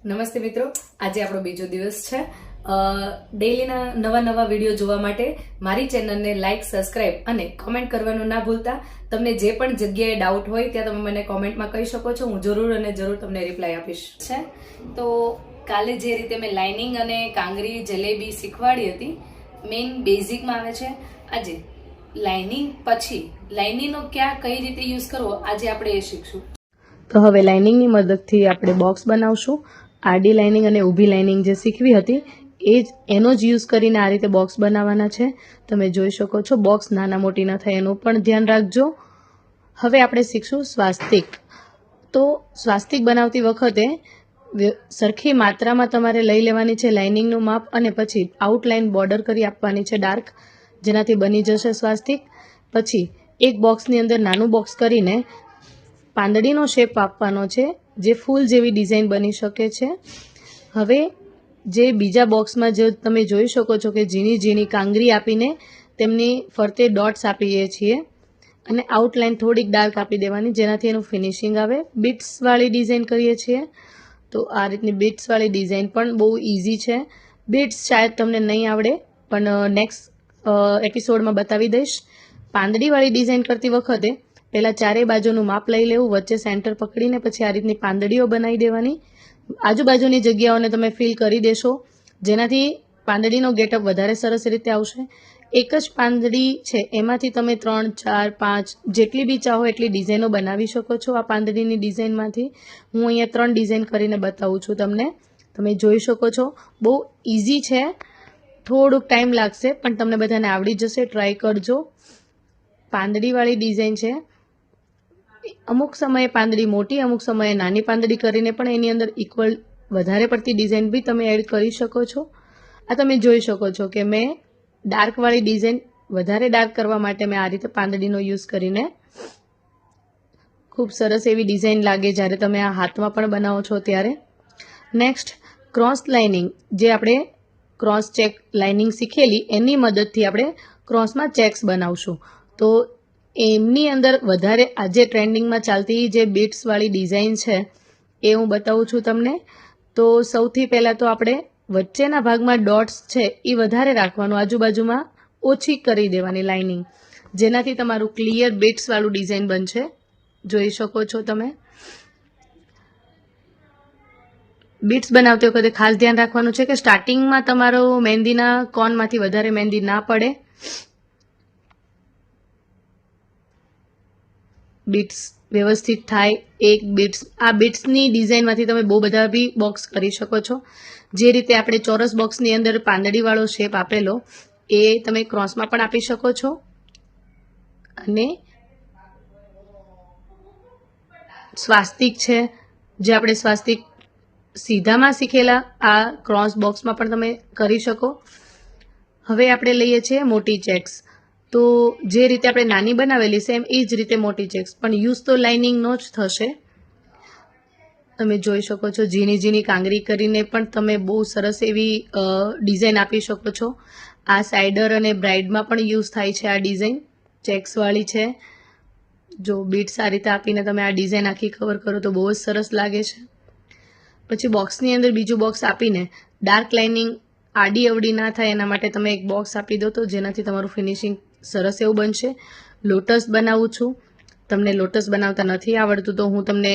નમસ્તે મિત્રો, આજે આપણો બીજો દિવસ છે. ડેઈલીના નવા વિડીયો જોવા માટે મારી ચેનલને લાઇક, સબસ્ક્રાઇબ અને કમેન્ટ કરવાનું ના ભૂલતા. તમને જે પણ જગ્યાએ ડાઉટ હોય ત્યાં તમે મને કોમેન્ટમાં કહી શકો છો. હું જરૂર તમને રિપ્લાય આપીશ. છે તો કાલે જે રીતે મેં લાઇનિંગ અને કાંગરી જલેબી શીખવાડી હતી, મેઇન બેઝિકમાં આવે છે. આજે લાઇનિંગ પછી લાઇનિંગનો કઈ રીતે યુઝ કરવો આજે આપણે એ શીખશું. તો હવે લાઇનિંગની મદદથી આપણે બોક્સ બનાવશું. આડી લાઇનિંગ અને ઊભી લાઇનિંગ જે શીખવી હતી એનો જ યુઝ કરીને આ રીતે બોક્સ બનાવવાના છે. તમે જોઈ શકો છો, બોક્સ નાના મોટી ન થાય એનું પણ ધ્યાન રાખજો. હવે આપણે શીખશું સ્વાસ્તિક. તો સ્વાસ્તિક બનાવતી વખતે સરખી માત્રામાં તમારે લઈ લેવાની છે લાઇનિંગનું માપ, અને પછી આઉટલાઇન બોર્ડર કરી આપવાની છે ડાર્ક, જેનાથી બની જશે સ્વાસ્તિક. પછી એક બોક્સની અંદર નાનું બોક્સ કરીને પાંદડીનો શેપ આપવાનો છે, જે ફૂલ જેવી ડિઝાઇન બની શકે છે. હવે જે બીજા બોક્સમાં જે તમે જોઈ શકો છો કે ઝીણી કાંગરી આપીને તેમની ફરતે ડોટ્સ આપીએ છીએ અને આઉટલાઇન થોડીક ડાર્ક આપી દેવાની, જેનાથી એનું ફિનિશિંગ આવે. બીટ્સવાળી ડિઝાઇન કરીએ છીએ, તો આ રીતની બીટ્સવાળી ડિઝાઇન પણ બહુ ઇઝી છે. બીટ્સ શાયદ તમને નહીં આવડે, પણ નેક્સ્ટ એપિસોડમાં બતાવી દઈશ. પાંદડીવાળી ડિઝાઇન કરતી વખતે પહેલાં ચારેય બાજુનું માપ લઈ લેવું, વચ્ચે સેન્ટર પકડીને પછી આ રીતની પાંદડીઓ બનાવી દેવાની. આજુબાજુની જગ્યાઓને તમે ફિલ કરી દેશો, જેનાથી પાંદડીનો ગેટઅપ વધારે સરસ રીતે આવશે. એક જ પાંદડી છે એમાંથી તમે 3, 4, 5 જેટલી બી ચાહો એટલી ડિઝાઇનો બનાવી શકો છો. આ પાંદડીની ડિઝાઇનમાંથી હું અહીંયા 3 ડિઝાઇન કરીને બતાવું છું તમને. તમે જોઈ શકો છો, બહુ ઇઝી છે. થોડુંક ટાઈમ લાગશે પણ તમને બધાને આવડી જશે. ટ્રાય કરજો. પાંદડીવાળી ડિઝાઇન છે. અમુક સમયે પાંદડી મોટી, અમુક સમયે નાની પાંદડી કરીને પણ એની અંદર ઇક્વલ વધારે પડતી ડિઝાઇન બી તમે એડ કરી શકો છો. આ તમે જોઈ શકો છો કે મેં ડાર્કવાળી ડિઝાઇન વધારે ડાર્ક કરવા માટે મેં આ રીતે પાંદડીનો યુઝ કરીને ખૂબ સરસ એવી ડિઝાઇન લાગે જ્યારે તમે આ હાથમાં પણ બનાવો છો ત્યારે. નેક્સ્ટ ક્રોસ લાઇનિંગ, જે આપણે ક્રોસ ચેક લાઇનિંગ શીખેલી એની મદદથી આપણે ક્રોસમાં ચેક્સ બનાવશું. તો એમની અંદર વધારે આજે ટ્રેન્ડિંગમાં ચાલતી જે બીટ્સવાળી ડિઝાઇન છે એ હું બતાવું છું તમને. તો સૌથી પહેલાં તો આપણે વચ્ચેના ભાગમાં ડોટ્સ છે એ વધારે રાખવાનું, આજુબાજુમાં ઓછી કરી દેવાની લાઇનિંગ, જેનાથી તમારું ક્લિયર બીટ્સવાળું ડિઝાઇન બનશે. જોઈ શકો છો તમે. બીટ્સ બનાવતી વખતે ખાસ ધ્યાન રાખવાનું છે કે સ્ટાર્ટિંગમાં તમારો મહેંદીના કોનમાંથી વધારે મહેંદી ના પડે. બીટ્સ વ્યવસ્થિત થાય. એક બીટ્સ, આ બીટ્સની ડિઝાઇનમાંથી તમે બહુ બધા બી બોક્સ કરી શકો છો. જે રીતે આપણે ચોરસ બોક્સની અંદર પાંદડીવાળો શેપ આપેલો એ તમે ક્રોસમાં પણ આપી શકો છો. અને સ્વાસ્તિક છે, જે આપણે સ્વાસ્તિક સીધામાં શીખેલા આ ક્રોસ બોક્સમાં પણ તમે કરી શકો. હવે આપણે લઈએ છીએ મોટી ચેક્સ. તો જે રીતે આપણે નાની બનાવેલી સેમ એ જ રીતે મોટી ચેક્સ, પણ યુઝ તો લાઇનિંગનો જ થશે. તમે જોઈ શકો છો, ઝીણી કાંગરી કરીને પણ તમે બહુ સરસ એવી ડિઝાઇન આપી શકો છો. આ સાઇડર અને બ્રાઇડમાં પણ યુઝ થાય છે આ ડિઝાઇન, ચેક્સવાળી છે. જો બીટ્સ આ રીતે આપીને તમે આ ડિઝાઇન આખી કવર કરો તો બહુ જ સરસ લાગે છે. પછી બોક્સની અંદર બીજું બોક્સ આપીને ડાર્ક લાઇનિંગ આડી અવડી ના થાય એના માટે તમે એક બોક્સ આપી દો, તો જેનાથી તમારું ફિનિશિંગ સરસ એવું બનશે. લોટસ બનાવું છું. તમને લોટસ બનાવતા નથી આવડતું તો હું તમને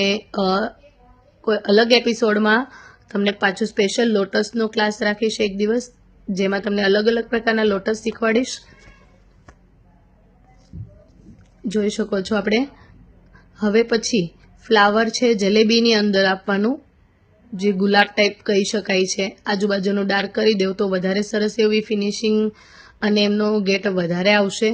કોઈ અલગ એપિસોડમાં તમને પાછું સ્પેશિયલ લોટસનો ક્લાસ રાખીશ એક દિવસ, જેમાં તમને અલગ પ્રકારના લોટસ શીખવાડીશ. જોઈ શકો છો આપણે. હવે પછી ફ્લાવર છે જલેબીની અંદર આપવાનું, જે ગુલાબ ટાઈપ કહી શકાય છે. આજુબાજુનું ડાર્ક કરી દેવ તો વધારે સરસ એવી ફિનિશિંગ અને એમનો ગેટ વધારે આવશે.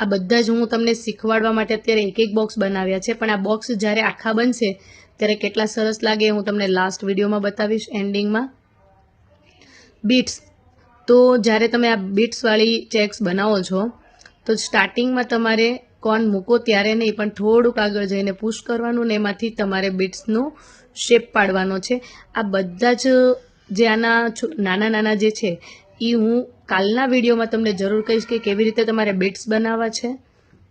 આ બધા જ હું તમને શીખવાડવા માટે અત્યારે એક બોક્સ બનાવ્યા છે, પણ આ બોક્સ જ્યારે આખા બનશે ત્યારે કેટલા સરસ લાગે હું તમને લાસ્ટ વિડીયોમાં બતાવીશ એન્ડિંગમાં. બીટ્સ, તો જ્યારે તમે આ બીટ્સવાળી ચેક્સ બનાવો છો તો સ્ટાર્ટિંગમાં તમારે કોન મૂકો ત્યારે નહીં, પણ થોડુંક આગળ જઈને પુશ કરવાનું ને એમાંથી તમારે બીટ્સનો શેપ પાડવાનો છે. આ બધા જ જે આના નાના જે છે એ હું કાલના વિડીયોમાં તમને જરૂર કહીશ કે કેવી રીતે તમારે બીટ્સ બનાવવા છે,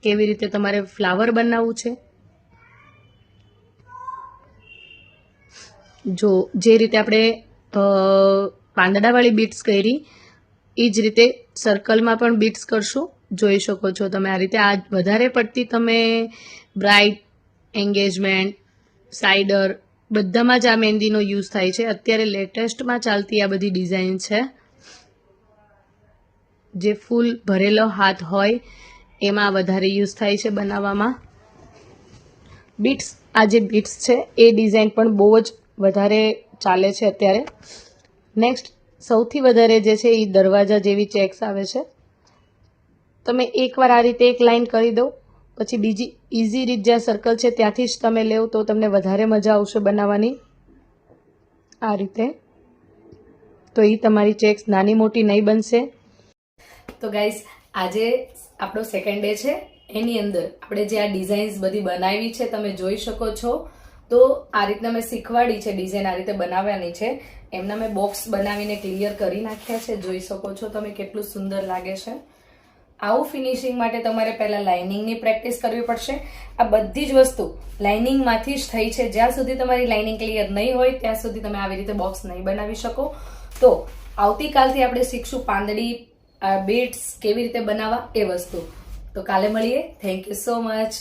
કેવી રીતે તમારે ફ્લાવર બનાવવું છે. જો જે રીતે આપણે પાંદડાવાળી બીટ્સ કરી એ જ રીતે સર્કલમાં પણ બીટ્સ કરશું. જોઈ શકો છો તમે આ રીતે. આ વધારે પડતી તમે બ્રાઇટ, એન્ગેજમેન્ટ, સાઇડર બધામાં જ આ મહેંદીનો યુઝ થાય છે. અત્યારે લેટેસ્ટમાં ચાલતી આ બધી ડિઝાઇન છે. જે ફૂલ ભરેલો હાથ હોય એમાં વધારે યુઝ થાય છે બનાવવામાં. બીટ્સ, આ જે બીટ્સ છે એ ડિઝાઇન પણ બહુ જ વધારે ચાલે છે અત્યારે. નેક્સ્ટ સૌથી વધારે જે છે એ દરવાજા જેવી ચેક્સ આવે છે. તમે એકવાર આ રીતે એક લાઈન કરી દો, પછી બીજી ઇઝી રીત જ્યાં સર્કલ છે ત્યાંથી જ તમે લેવ તો તમને વધારે મજા આવશે બનાવવાની. આ રીતે તો એ તમારી ચેક્સ નાની મોટી નહીં બનશે. તો ગાઈઝ, આજે આપણો સેકન્ડ ડે છે. એની અંદર આપણે જે આ ડિઝાઇન્સ બધી બનાવી છે તમે જોઈ શકો છો. તો આ રીતના મેં શીખવાડી છે ડિઝાઇન આ રીતે બનાવવાની છે. એમના મેં બોક્સ બનાવીને ક્લિયર કરી નાખ્યા છે. જોઈ શકો છો તમે કેટલું સુંદર લાગે છે. આવું ફિનિશિંગ માટે તમારે પહેલા લાઇનિંગની પ્રેક્ટિસ કરવી પડશે. આ બધી જ વસ્તુ લાઇનિંગમાંથી જ થઈ છે. જ્યાં સુધી તમારી લાઇનિંગ ક્લિયર નહીં હોય ત્યાં સુધી તમે આવી રીતે બોક્સ નહીં બનાવી શકો. તો આવતીકાલથી આપણે શીખશું પાંદડી બીટ્સ કેવી રીતે બનાવવા એ વસ્તુ. તો કાલે મળીએ. Thank you so much.